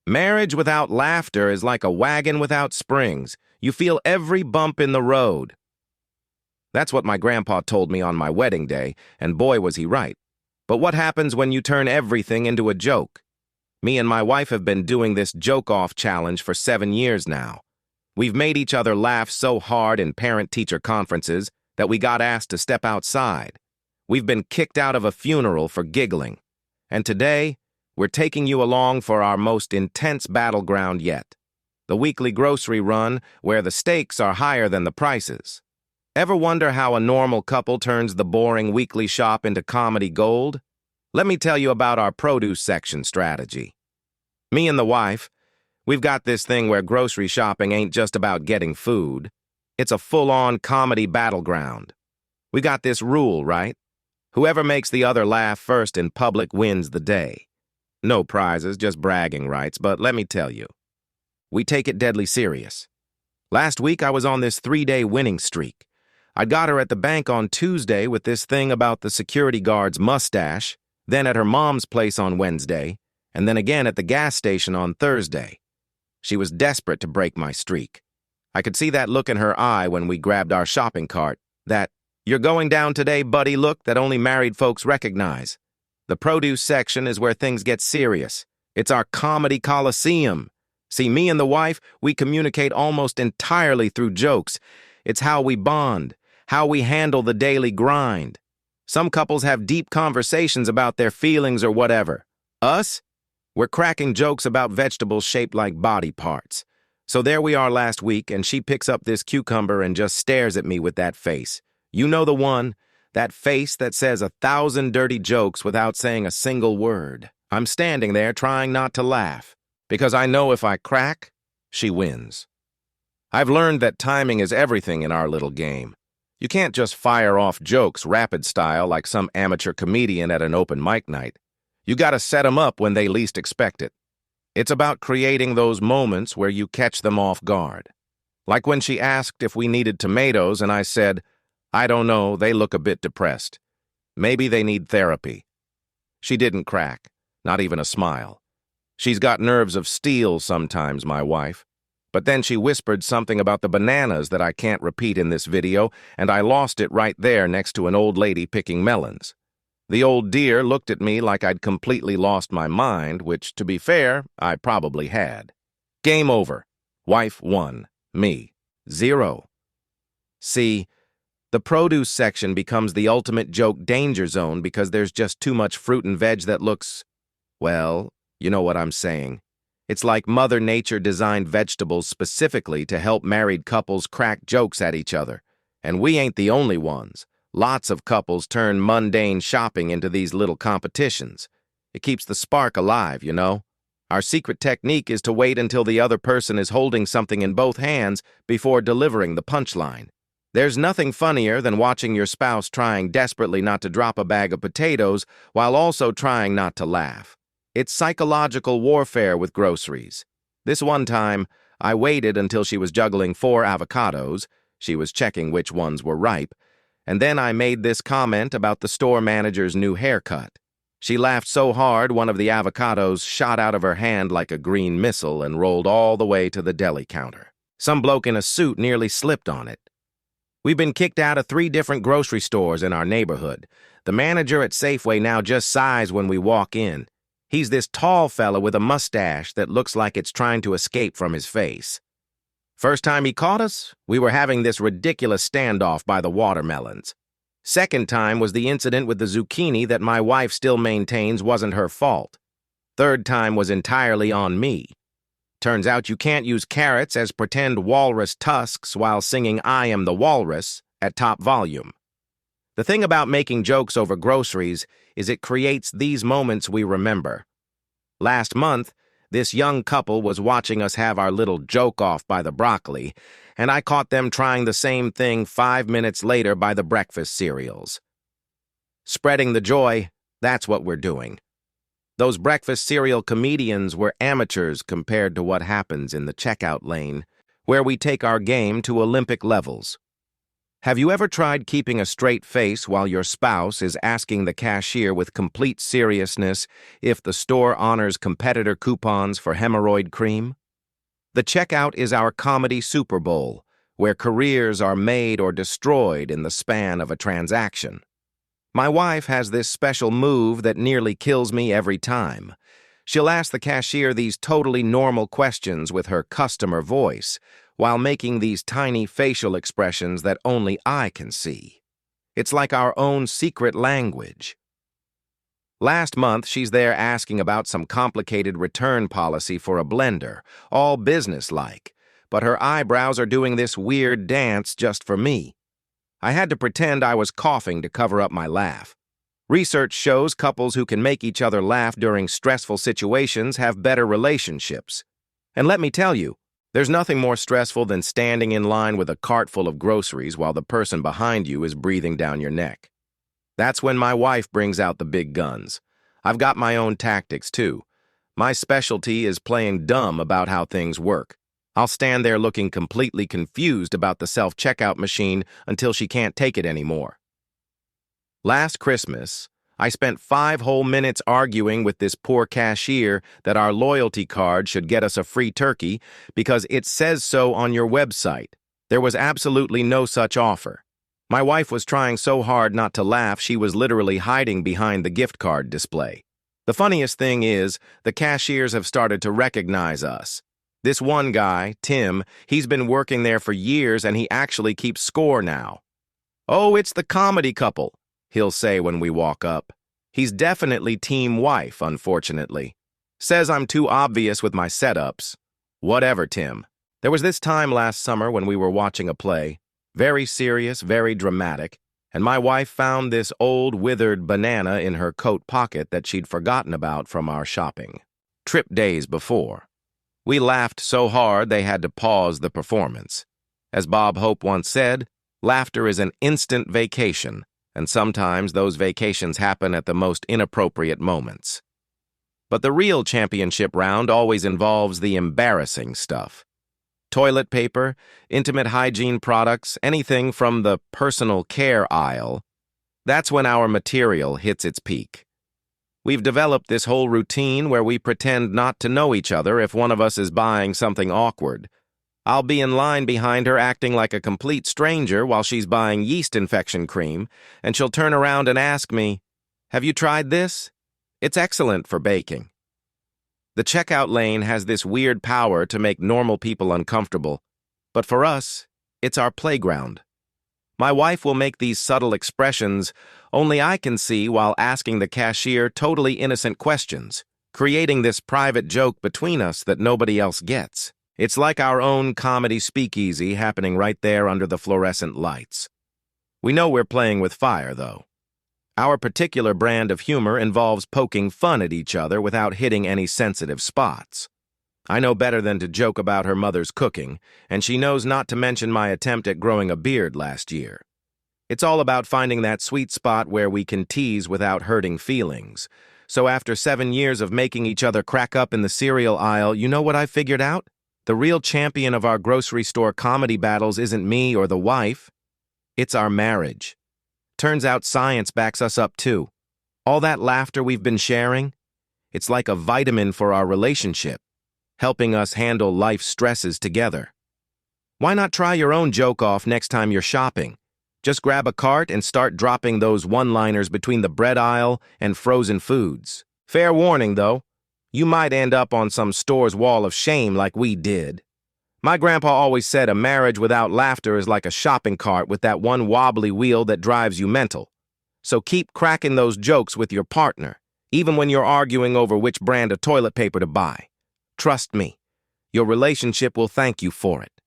Marriage without laughter is like a wagon without springs. You feel every bump in the road. That's what my grandpa told me on my wedding day, and boy was he right. But what happens when you turn everything into a joke? Me and my wife have been doing this joke-off challenge for 7 years now. We've made each other laugh so hard in parent-teacher conferences that we got asked to step outside. We've been kicked out of a funeral for giggling. And today, we're taking you along for our most intense battleground yet. The weekly grocery run where the stakes are higher than the prices. Ever wonder how a normal couple turns the boring weekly shop into comedy gold? Let me tell you about our produce section strategy. Me and the wife, we've got this thing where grocery shopping ain't just about getting food. It's a full-on comedy battleground. We got this rule, right? Whoever makes the other laugh first in public wins the day. No prizes, just bragging rights, but let me tell you, we take it deadly serious. Last week, I was on this 3-day winning streak. I got her at the bank on Tuesday with this thing about the security guard's mustache, then at her mom's place on Wednesday, and then again at the gas station on Thursday. She was desperate to break my streak. I could see that look in her eye when we grabbed our shopping cart, that "you're going down today, buddy" look that only married folks recognize. The produce section is where things get serious. It's our comedy colosseum. See, me and the wife, we communicate almost entirely through jokes. It's how we bond, how we handle the daily grind. Some couples have deep conversations about their feelings or whatever. Us? We're cracking jokes about vegetables shaped like body parts. So there we are last week, and she picks up this cucumber and just stares at me with that face. You know the one, that face that says 1,000 dirty jokes without saying a single word. I'm standing there trying not to laugh, because I know if I crack, she wins. I've learned that timing is everything in our little game. You can't just fire off jokes rapid style like some amateur comedian at an open mic night. You gotta set them up when they least expect it. It's about creating those moments where you catch them off guard. Like when she asked if we needed tomatoes and I said, "I don't know, they look a bit depressed. Maybe they need therapy." She didn't crack, not even a smile. She's got nerves of steel sometimes, my wife. But then she whispered something about the bananas that I can't repeat in this video, and I lost it right there next to an old lady picking melons. The old dear looked at me like I'd completely lost my mind, which, to be fair, I probably had. Game over. Wife 1, me 0. See, the produce section becomes the ultimate joke danger zone because there's just too much fruit and veg that looks, well, you know what I'm saying. It's like Mother Nature designed vegetables specifically to help married couples crack jokes at each other. And we ain't the only ones. Lots of couples turn mundane shopping into these little competitions. It keeps the spark alive, you know? Our secret technique is to wait until the other person is holding something in both hands before delivering the punchline. There's nothing funnier than watching your spouse trying desperately not to drop a bag of potatoes while also trying not to laugh. It's psychological warfare with groceries. This one time, I waited until she was juggling 4 avocados. She was checking which ones were ripe. And then I made this comment about the store manager's new haircut. She laughed so hard one of the avocados shot out of her hand like a green missile and rolled all the way to the deli counter. Some bloke in a suit nearly slipped on it. We've been kicked out of 3 different grocery stores in our neighborhood. The manager at Safeway now just sighs when we walk in. He's this tall fella with a mustache that looks like it's trying to escape from his face. First time he caught us, we were having this ridiculous standoff by the watermelons. Second time was the incident with the zucchini that my wife still maintains wasn't her fault. Third time was entirely on me. Turns out you can't use carrots as pretend walrus tusks while singing "I Am the Walrus" at top volume. The thing about making jokes over groceries is it creates these moments we remember. Last month, this young couple was watching us have our little joke-off by the broccoli, and I caught them trying the same thing 5 minutes later by the breakfast cereals. Spreading the joy, that's what we're doing. Those breakfast cereal comedians were amateurs compared to what happens in the checkout lane, where we take our game to Olympic levels. Have you ever tried keeping a straight face while your spouse is asking the cashier with complete seriousness if the store honors competitor coupons for hemorrhoid cream? The checkout is our comedy Super Bowl, where careers are made or destroyed in the span of a transaction. My wife has this special move that nearly kills me every time. She'll ask the cashier these totally normal questions with her customer voice, while making these tiny facial expressions that only I can see. It's like our own secret language. Last month, she's there asking about some complicated return policy for a blender, all business-like, but her eyebrows are doing this weird dance just for me. I had to pretend I was coughing to cover up my laugh. Research shows couples who can make each other laugh during stressful situations have better relationships. And let me tell you, there's nothing more stressful than standing in line with a cart full of groceries while the person behind you is breathing down your neck. That's when my wife brings out the big guns. I've got my own tactics, too. My specialty is playing dumb about how things work. I'll stand there looking completely confused about the self-checkout machine until she can't take it anymore. Last Christmas, I spent 5 whole minutes arguing with this poor cashier that our loyalty card should get us a free turkey because it says so on your website. There was absolutely no such offer. My wife was trying so hard not to laugh she was literally hiding behind the gift card display. The funniest thing is, the cashiers have started to recognize us. This one guy, Tim, he's been working there for years and he actually keeps score now. "Oh, it's the comedy couple," he'll say when we walk up. He's definitely team wife, unfortunately. Says I'm too obvious with my setups. Whatever, Tim. There was this time last summer when we were watching a play, very serious, very dramatic, and my wife found this old withered banana in her coat pocket that she'd forgotten about from our shopping trip days before. We laughed so hard they had to pause the performance. As Bob Hope once said, laughter is an instant vacation, and sometimes those vacations happen at the most inappropriate moments. But the real championship round always involves the embarrassing stuff. Toilet paper, intimate hygiene products, anything from the personal care aisle. That's when our material hits its peak. We've developed this whole routine where we pretend not to know each other if one of us is buying something awkward. I'll be in line behind her acting like a complete stranger while she's buying yeast infection cream, and she'll turn around and ask me, "Have you tried this? It's excellent for baking." The checkout lane has this weird power to make normal people uncomfortable, but for us, it's our playground. My wife will make these subtle expressions only I can see while asking the cashier totally innocent questions, creating this private joke between us that nobody else gets. It's like our own comedy speakeasy happening right there under the fluorescent lights. We know we're playing with fire, though. Our particular brand of humor involves poking fun at each other without hitting any sensitive spots. I know better than to joke about her mother's cooking, and she knows not to mention my attempt at growing a beard last year. It's all about finding that sweet spot where we can tease without hurting feelings. So after 7 years of making each other crack up in the cereal aisle, you know what I figured out? The real champion of our grocery store comedy battles isn't me or the wife. It's our marriage. Turns out science backs us up too. All that laughter we've been sharing, it's like a vitamin for our relationship, helping us handle life's stresses together. Why not try your own joke off next time you're shopping? Just grab a cart and start dropping those one-liners between the bread aisle and frozen foods. Fair warning, though. You might end up on some store's wall of shame like we did. My grandpa always said a marriage without laughter is like a shopping cart with that one wobbly wheel that drives you mental. So keep cracking those jokes with your partner, even when you're arguing over which brand of toilet paper to buy. Trust me, your relationship will thank you for it.